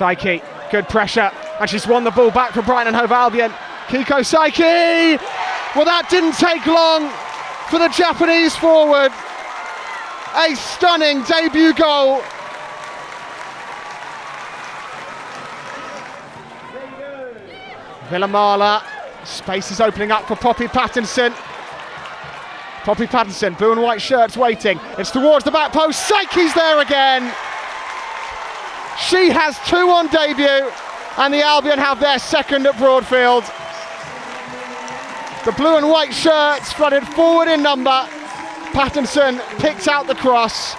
Psyche, good pressure, and she's won the ball back for Brighton Hove Albion. Kiko Psyche! Well, that didn't take long for the Japanese forward. A stunning debut goal. Villamala, space is opening up for Poppy Pattinson. Poppy Pattinson, blue and white shirts waiting. It's towards the back post. Psyche's there again. She has 2 on debut, and the Albion have their second at Broadfield. The blue and white shirts flooded forward in number. Pattinson picked out the cross.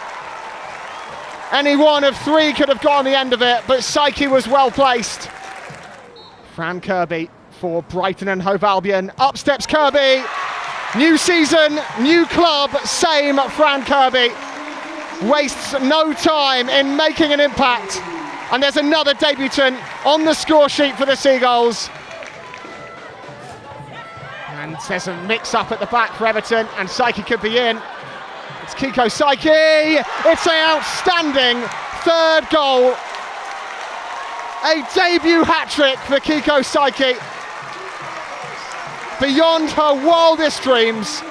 Any one of 3 could have got on the end of it, but Psyche was well placed. Fran Kirby for Brighton and Hove Albion. Up steps Kirby. New season, new club, same Fran Kirby. Wastes no time in making an impact. And there's another debutant on the score sheet for the Seagulls. And there's a mix-up at the back for Everton, and Psyche could be in. It's Kiko Psyche. It's an outstanding 3rd goal. A debut hat-trick for Kiko Psyche. Beyond her wildest dreams,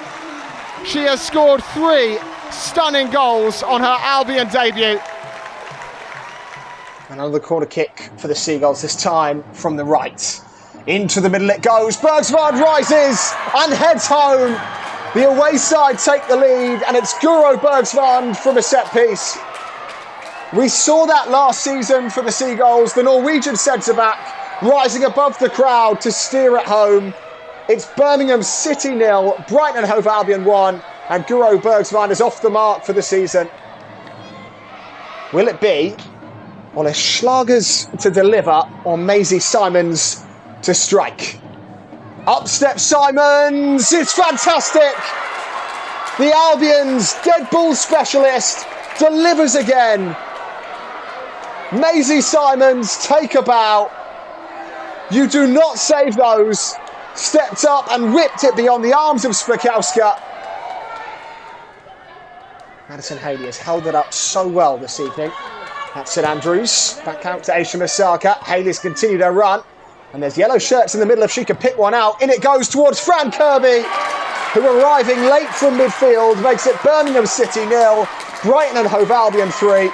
she has scored 3 stunning goals on her Albion debut. Another corner kick for the Seagulls, this time from the right. Into the middle it goes, Bergsvard rises and heads home. The away side take the lead, and it's Guro Bergsvand from a set piece. We saw that last season for the Seagulls, the Norwegian centre-back rising above the crowd to steer it home. It's Birmingham City 0, Brighton Hove Albion 1, and Guro Bergsvand is off the mark for the season. Will it be on a Schlagers to deliver, or Maisie Simons to strike? Up steps Simons, it's fantastic! The Albion's dead ball specialist delivers again. Maisie Simons, take a bow. You do not save those. Stepped up and whipped it beyond the arms of Spakowska. Madison Haley has held it up so well this evening. That's St Andrews, back out to Aisha Masaka. Haley's continued her run, and there's yellow shirts in the middle if she can pick one out. In it goes towards Fran Kirby, who arriving late from midfield makes it Birmingham City 0, Brighton and Hove Albion 3.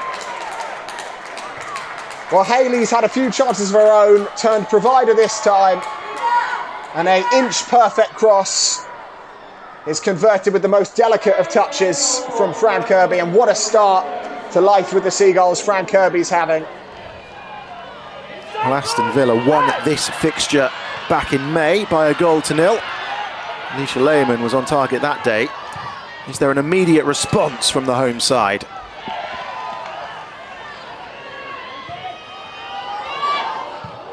Well, Haley's had a few chances of her own, turned provider this time, and an inch-perfect cross is converted with the most delicate of touches from Fran Kirby, and what a start to life with the Seagulls Fran Kirby's having. Well, Aston Villa won this fixture back in May by 1-0. Nisha Lehman was on target that day. Is there an immediate response from the home side?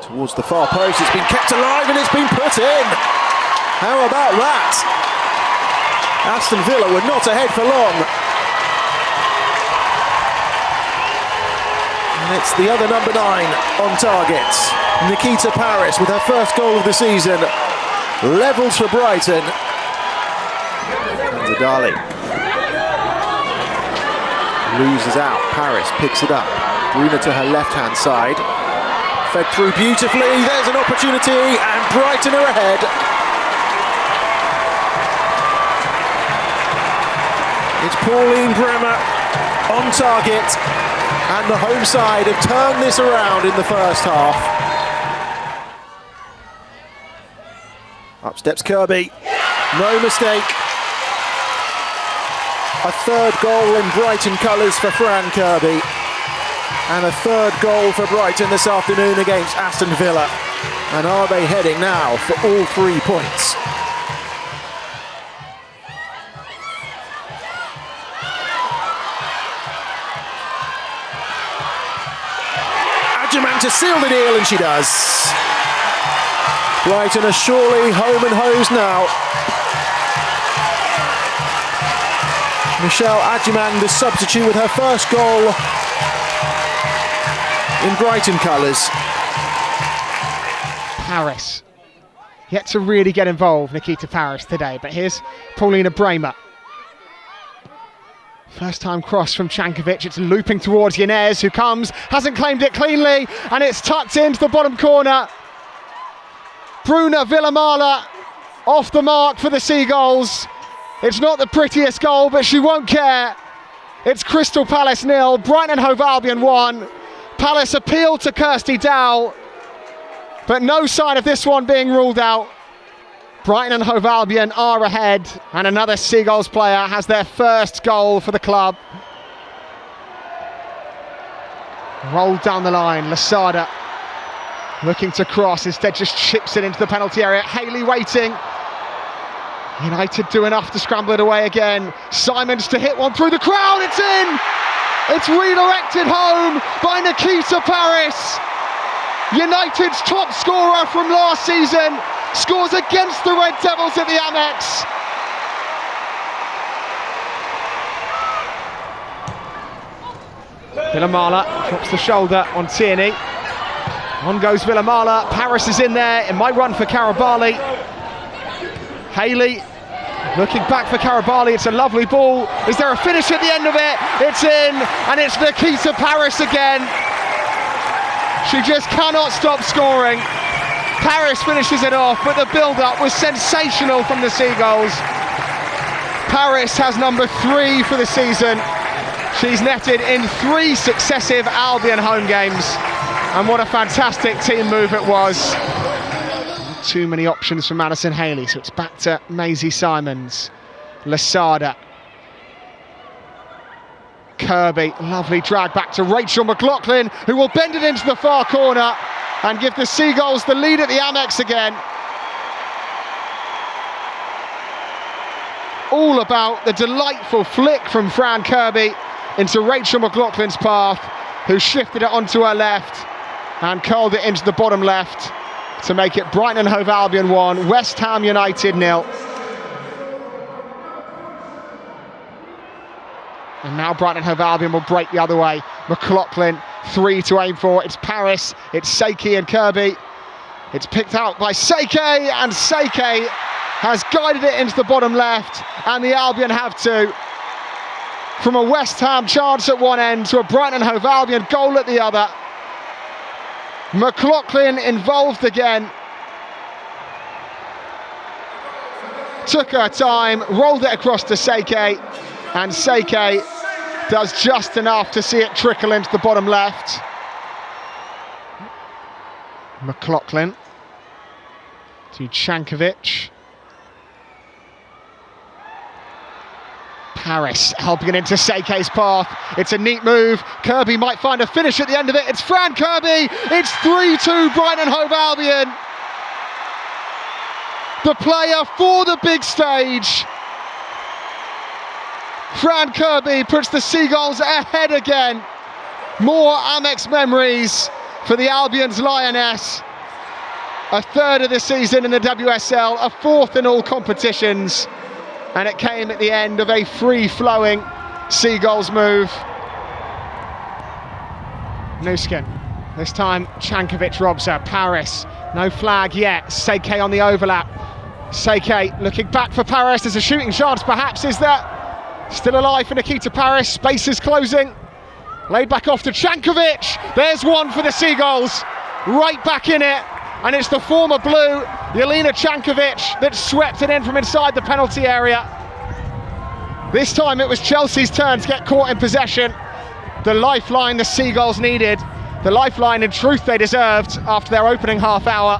Towards the far post, it's been kept alive and it's been put in. How about that? Aston Villa were not ahead for long. And it's the other number 9 on target. Nikita Paris with her first goal of the season. Levels for Brighton. And Zadali loses out. Paris picks it up. Bruna to her left-hand side. Fed through beautifully, there's an opportunity, and Brighton are ahead. It's Pauline Bremer on target, and the home side have turned this around in the first half. Up steps Kirby, no mistake. A 3rd goal in Brighton colours for Fran Kirby. And a 3rd goal for Brighton this afternoon against Aston Villa. And are they heading now for all 3 points? Adjaman to seal the deal, and she does. Brighton are surely home and hosed now. Michelle Adjaman, the substitute, with her first goal in Brighton colours. Paris. Yet to really get involved, Nikita Paris today. But here's Paulina Bremer. First time cross from Cankovic, it's looping towards Yanez, who comes, hasn't claimed it cleanly, and it's tucked into the bottom corner. Bruna Villamala off the mark for the Seagulls. It's not the prettiest goal, but she won't care. It's Crystal Palace 0, Brighton Hove Albion 1. Palace appealed to Kirsty Dow, but no sign of this one being ruled out. Brighton and Hove Albion are ahead, and another Seagulls player has their first goal for the club. Rolled down the line, Lasada looking to cross, instead just chips it into the penalty area. Haley waiting. United do enough to scramble it away again. Simons to hit one through the crowd, it's in! It's redirected home by Nikita Paris. United's top scorer from last season scores against the Red Devils at the Amex. Villamala drops the shoulder on Tierney. On goes Villamala, Paris is in there, it might run for Karabali. Haley looking back for Karabali, it's a lovely ball. Is there a finish at the end of it? It's in, and it's Nikita Paris again. She just cannot stop scoring. Paris finishes it off, but the build-up was sensational from the Seagulls. Paris has number 3 for the season. She's netted in 3 successive Albion home games. And what a fantastic team move it was. Not too many options for Madison Haley, so it's back to Maisie Simons. Lasada. Kirby, lovely drag back to Rachel McLaughlin, who will bend it into the far corner and give the Seagulls the lead at the Amex again. All about the delightful flick from Fran Kirby into Rachel McLaughlin's path, who shifted it onto her left and curled it into the bottom left to make it Brighton and Hove Albion 1, West Ham United 0. And now Brighton and Hove Albion will break the other way. McLaughlin, 3 to aim for. It's Paris, it's Seiki and Kirby. It's picked out by Seike, and Seike has guided it into the bottom left, and the Albion have to. From a West Ham chance at one end to a Brighton and Hove Albion goal at the other. McLaughlin involved again. Took her time, rolled it across to Seike, and Seike does just enough to see it trickle into the bottom left. McLaughlin to Cankovic. Paris helping it into Seike's path. It's a neat move. Kirby might find a finish at the end of it. It's Fran Kirby. It's 3-2 Brighton and Hove Albion. The player for the big stage. Fran Kirby puts the Seagulls ahead again. More Amex memories for the Albion's Lioness. A third of the season in the WSL, a 4th in all competitions. And it came at the end of a free-flowing Seagulls move. Nuskin, this time Cankovic robs her. Paris, no flag yet. Seike on the overlap. Seike looking back for Paris. There's a shooting chance perhaps, is there? Still alive for Nikita Paris, space is closing. Laid back off to Cankovic. There's one for the Seagulls. Right back in it. And it's the former Blue, Jelena Cankovic, that swept it in from inside the penalty area. This time it was Chelsea's turn to get caught in possession. The lifeline the Seagulls needed. The lifeline in truth they deserved after their opening half hour.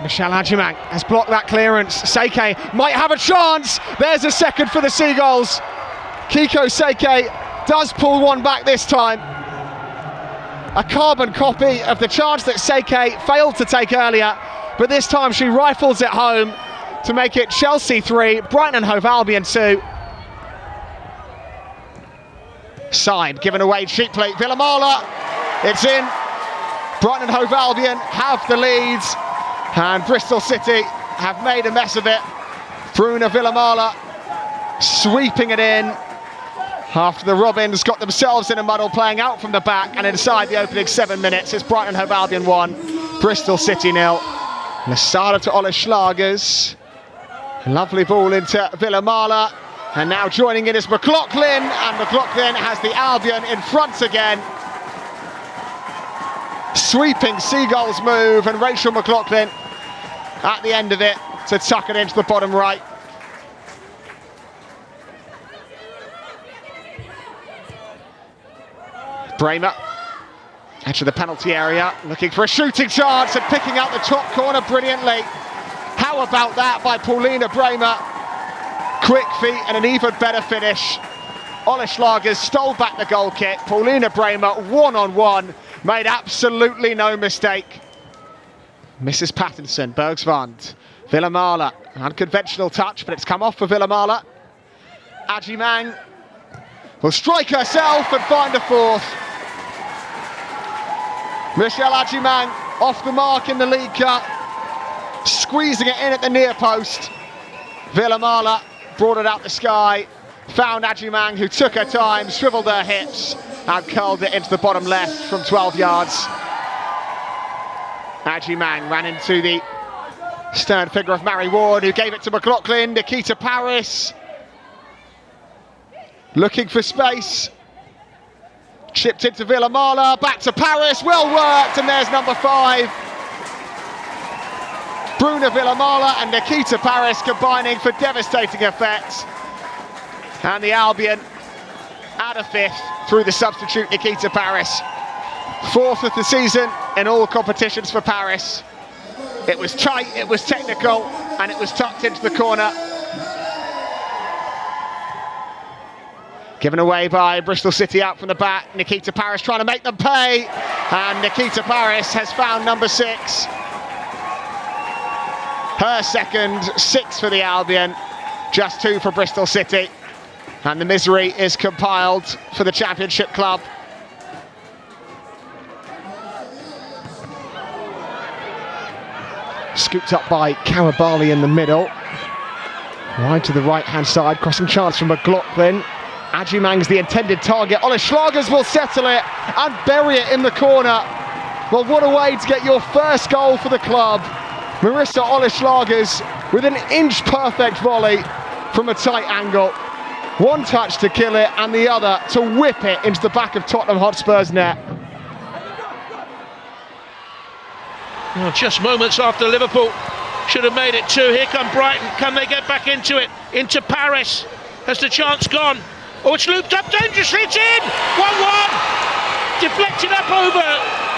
Michelle Adjumang has blocked that clearance. Seike might have a chance. There's a second for the Seagulls. Kiko Seike does pull one back this time. A carbon copy of the chance that Seike failed to take earlier, but this time she rifles it home to make it Chelsea 3, Brighton and Hove Albion 2. Side given away cheaply. Villamala, it's in. Brighton and Hove Albion have the leads, and Bristol City have made a mess of it. Bruna Villamala sweeping it in after the Robins got themselves in a muddle, playing out from the back, and inside the opening 7 minutes it's Brighton Hove Albion 1, Bristol City 0. Lasada to Ole Schlagers. Lovely ball into Villamala. And now joining in is McLaughlin. And McLaughlin has the Albion in front again. Sweeping Seagulls move, and Rachel McLaughlin at the end of it to tuck it into the bottom right. Bramer, edge of the penalty area, looking for a shooting chance and picking out the top corner brilliantly. How about that by Paulina Bramer? Quick feet and an even better finish. Ole Schlagers stole back the goal kick. Paulina Bramer, one-on-one, made absolutely no mistake. Mrs. Pattinson, Bergsvand, Villamala, unconventional touch, but it's come off for Villamala. Ajimang will strike herself and find a fourth. Michelle Ajimang off the mark in the League Cup, squeezing it in at the near post. Villamala brought it out the sky, found Ajimang, who took her time, swiveled her hips, and curled it into the bottom left from 12 yards. Ajimang ran into the stern figure of Mary Ward, who gave it to McLaughlin. Nikita Paris looking for space. Chipped into Villamala, back to Paris, well worked, and there's number 5. Bruna Villamala and Nikita Paris combining for devastating effect. And the Albion add a 5th through the substitute Nikita Paris. 4th of the season in all competitions for Paris. It was tight, it was technical, and it was tucked into the corner. Given away by Bristol City out from the back. Nikita Paris trying to make them pay. And Nikita Paris has found number 6. Her second, 6 for the Albion. Just 2 for Bristol City. And the misery is compiled for the Championship club. Scooped up by Karabali in the middle. Wide to the right-hand side, crossing chance from McLaughlin. Ajimang's the intended target. Ole Schlagers will settle it and bury it in the corner. Well, what a way to get your first goal for the club. Marissa Ole Schlagers with an inch-perfect volley from a tight angle. One touch to kill it and the other to whip it into the back of Tottenham Hotspur's net. Well, just moments after Liverpool should have made it 2. Here come Brighton. Can they get back into it? Into Paris. Has the chance gone? Oh, it's looped up dangerously. It's in! 1-1. Deflected up over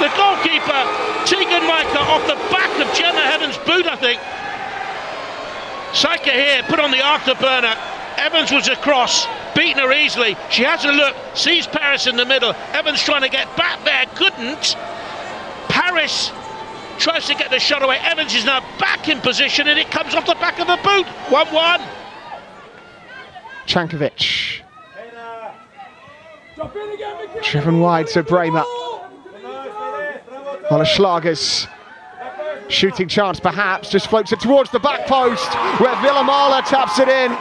the goalkeeper. Tegan Micah off the back of Gemma Heaven's boot, I think. Saika here put on the afterburner. Evans was across, beaten her easily. She has a look, sees Paris in the middle. Evans trying to get back there, couldn't. Paris tries to get the shot away. Evans is now back in position and it comes off the back of the boot. 1-1. Chankovic. Driven wide to Bramer. Ole Schlagers. Shooting chance perhaps, just floats it towards the back post where Villamala taps it in.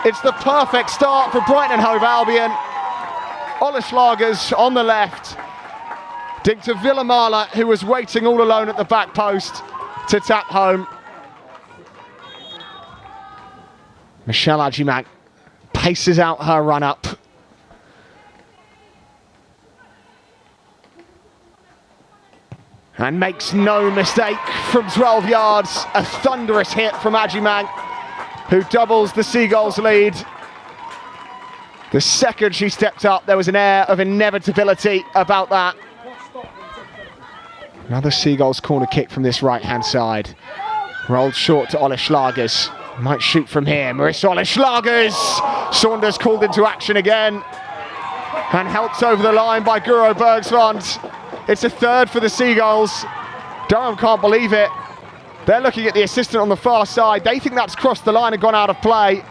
It's the perfect start for Brighton Hove Albion. Ole Schlagers on the left. Dink to Villamala, who was waiting all alone at the back post to tap home. Michelle Ajimang paces out her run-up. And makes no mistake from 12 yards. A thunderous hit from Ajimang, who doubles the Seagulls' lead. The second she stepped up, there was an air of inevitability about that. Another Seagulls corner kick from this right-hand side. Rolled short to Ole Schlagers. Might shoot from here. Marissa Ole Schlagers. Saunders called into action again. And helped over the line by Guro Bergsvand. It's a 3rd for the Seagulls. Durham can't believe it. They're looking at the assistant on the far side. They think that's crossed the line and gone out of play.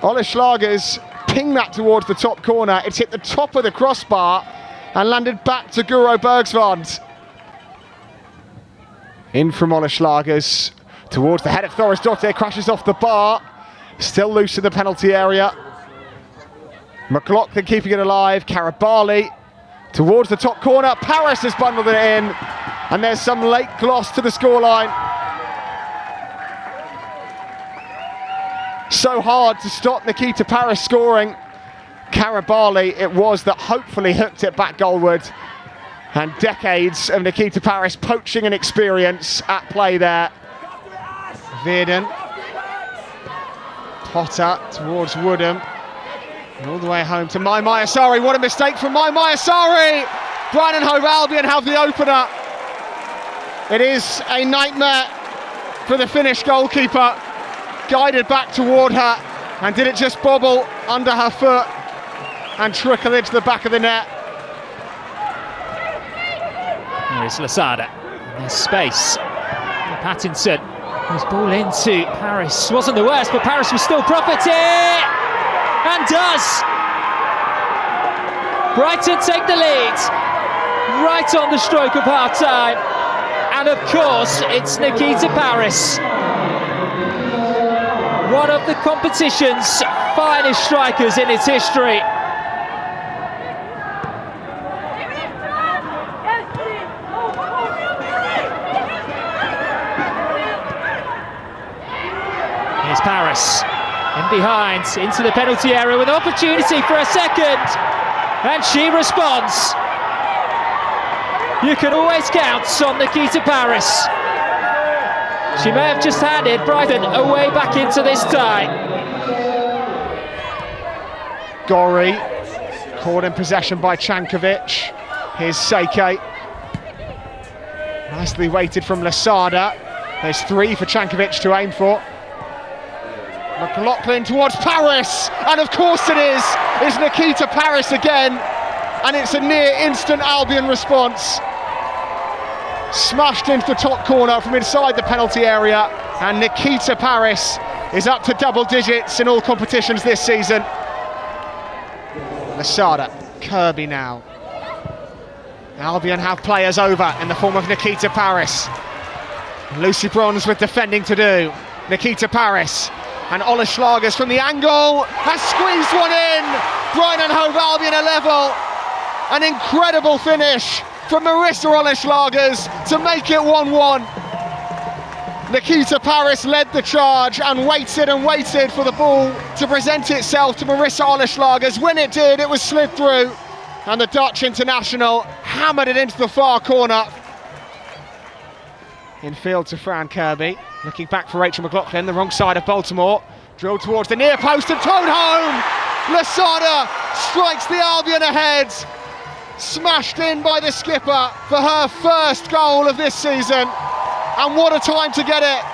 Ole Schlagers pinged that towards the top corner. It's hit the top of the crossbar and landed back to Guro Bergsvand. In from Ole Schlagers towards the head of Thorisdottir, crashes off the bar. Still loose in the penalty area. McLaughlin keeping it alive. Karabali towards the top corner. Paris has bundled it in. And there's some late gloss to the scoreline. So hard to stop Nikita Paris scoring. Karabali it was that hopefully hooked it back goalward. And decades of Nikita Paris poaching and experience at play there. Veerden. Potter towards Woodham. And all the way home to Mai Asari. What a mistake from Mai Asari! Brighton Hove Albion have the opener. It is a nightmare for the Finnish goalkeeper. Guided back toward her, and did it just bobble under her foot and trickle into the back of the net. There is Lasada. There's space. Pattinson. This ball into Paris. Wasn't the worst, but Paris will still profit it! And does! Brighton take the lead. Right on the stroke of half-time. And of course, it's Nikita Paris. One of the competition's finest strikers in its history. Here's Paris, in behind, into the penalty area with an opportunity for a second. And she responds. You can always count on Nikita Paris. She may have just handed Brighton away back into this tie. Gorry caught in possession by Cankovic. Here's Seike. Nicely weighted from Lasada. There's 3 for Cankovic to aim for. McLaughlin towards Paris, and of course it is. It's Nikita Paris again, and it's a near instant Albion response. Smashed into the top corner from inside the penalty area, and Nikita Paris is up to double digits in all competitions this season. Lasada, Kirby now. Albion have players over in the form of Nikita Paris. Lucy Bronze with defending to do. Nikita Paris and Ola Schlagers from the angle has squeezed one in. Brighton Hove Albion a level. An incredible finish from Marissa Ola-Schlagers to make it 1-1. Nikita Paris led the charge and waited for the ball to present itself to Marissa Ola-Schlagers. When it did, it was slid through, and the Dutch international hammered it into the far corner. Infield to Fran Kirby, looking back for Rachel McLaughlin, the wrong side of Baltimore. Drilled towards the near post and towed home. Lasada strikes the Albion ahead. Smashed in by the skipper for her first goal of this season. And what a time to get it.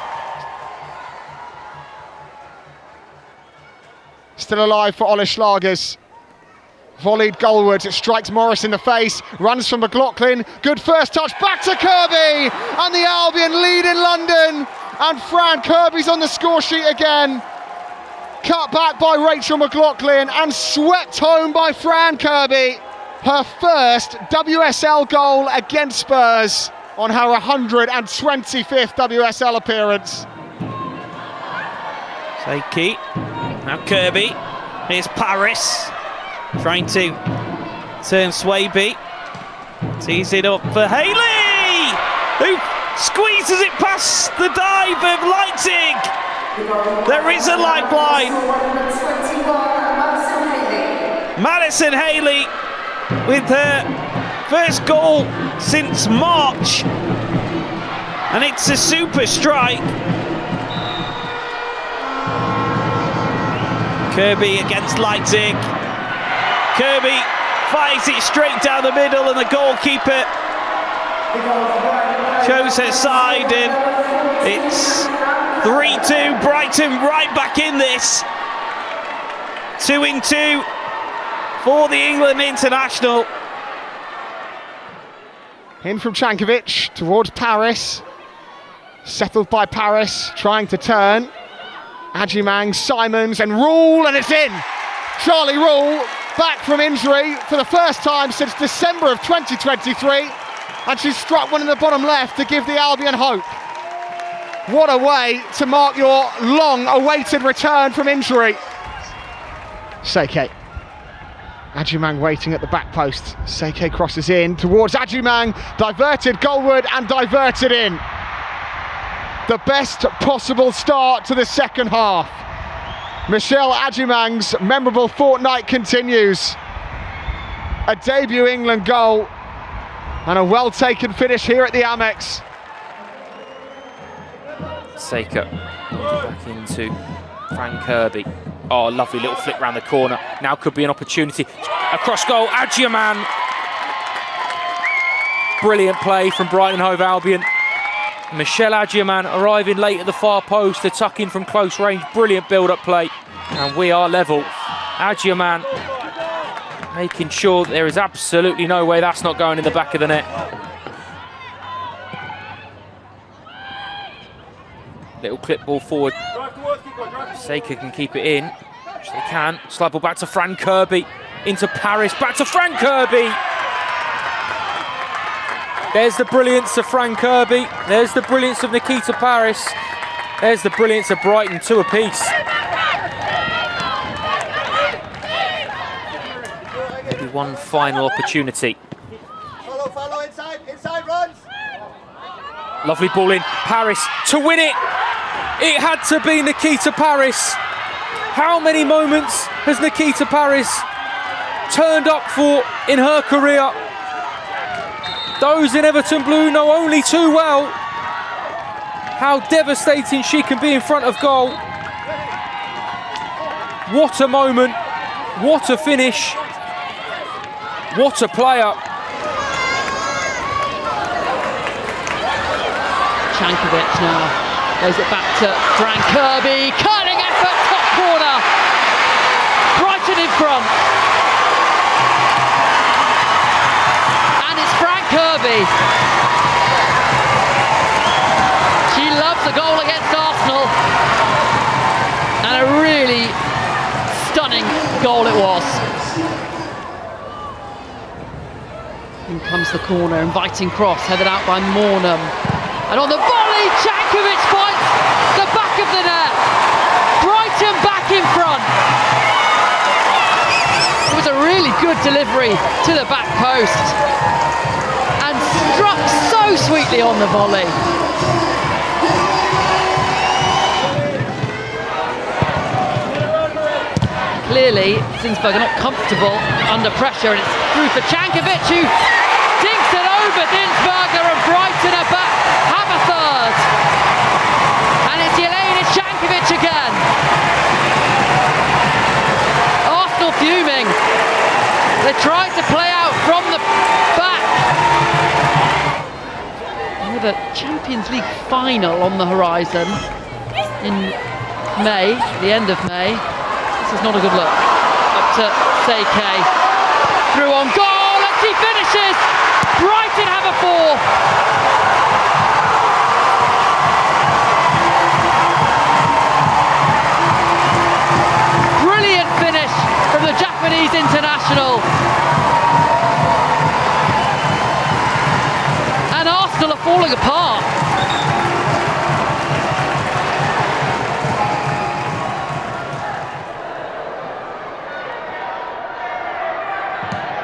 Still alive for Ola Schlagers. Volleyed goalwards, it strikes Morris in the face, runs from McLaughlin, good first touch, back to Kirby, and the Albion lead in London, and Fran Kirby's on the score sheet again. Cut back by Rachel McLaughlin and swept home by Fran Kirby. Her first WSL goal against Spurs on her 125th WSL appearance. Seike, now Kirby, here's Paris. Trying to turn Swaby. Tees it up for Haley, who squeezes it past the dive of Leipzig. There is a lifeline. Madison Haley with her first goal since March. And it's a super strike. Kirby against Leipzig. Kirby fires it straight down the middle, and the goalkeeper shows her side, and it's 3-2. Brighton right back in this. 2-2 for the England international. In from Cankovic towards Paris. Settled by Paris, trying to turn. Ajimang, Simons and Rule, and it's in. Charlie Rule, back from injury for the first time since December of 2023, and she struck one in the bottom left to give the Albion hope. What a way to mark your long-awaited return from injury. Seike. Adjumang waiting at the back post. Seike crosses in towards Adjumang, diverted goalward and diverted in. The best possible start to the second half. Michel Adjumang's memorable fortnight continues. A debut England goal and a well-taken finish here at the Amex. Seike back into Frank Kirby. Oh, lovely little flick round the corner. Now could be an opportunity. Across goal, Adjumang. Brilliant play from Brighton Hove Albion. Michel Adjumang arriving late at the far post to tuck in from close range. Brilliant build-up play. And we are level. Adjumang making sure that there is absolutely no way that's not going in the back of the net. Little clip ball forward. Seike can keep it in, which they can. Slide ball back to Frank Kirby, into Paris, back to Frank Kirby. There's the brilliance of Frank Kirby. There's the brilliance of Nikita Paris. There's the brilliance of Brighton, 2 apiece. Maybe one final opportunity. Follow, inside runs. Lovely ball in, Paris to win it. It had to be Nikita Paris. How many moments has Nikita Paris turned up for in her career? Those in Everton Blue know only too well how devastating she can be in front of goal. What a moment, what a finish, what a player. Jankovic now plays it back to Frank Kirby. Curling effort, top corner. Brighton in front. And it's Frank Kirby. She loves the goal against Arsenal. And a really stunning goal it was. In comes the corner, inviting cross, headed out by Mornham. And on the volley, Jankovic finds the back of the net. Brighton back in front. It was a really good delivery to the back post. And struck so sweetly on the volley. Clearly, Zinsberg are not comfortable under pressure, and it's through for Jankovic, who dinks it over Zinsberger, and Brighton are back, have a third. And it's Jelena Jankovic again. Arsenal fuming. They tried to play out from the back. With a Champions League final on the horizon in May, the end of May. This is not a good look. Up to Seike. Through on goal, and she finishes! Brighton have a fourth. Brilliant finish from the Japanese international. And Arsenal are falling apart.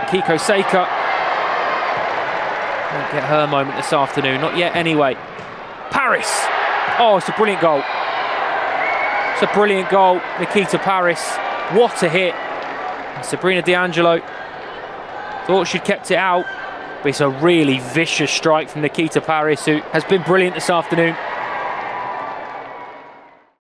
Kiko Seike won't get her moment this afternoon, not yet anyway. Paris! Oh, it's a brilliant goal. It's a brilliant goal, Nikita Paris. What a hit. Sabrina D'Angelo thought she'd kept it out, but it's a really vicious strike from Nikita Paris, who has been brilliant this afternoon.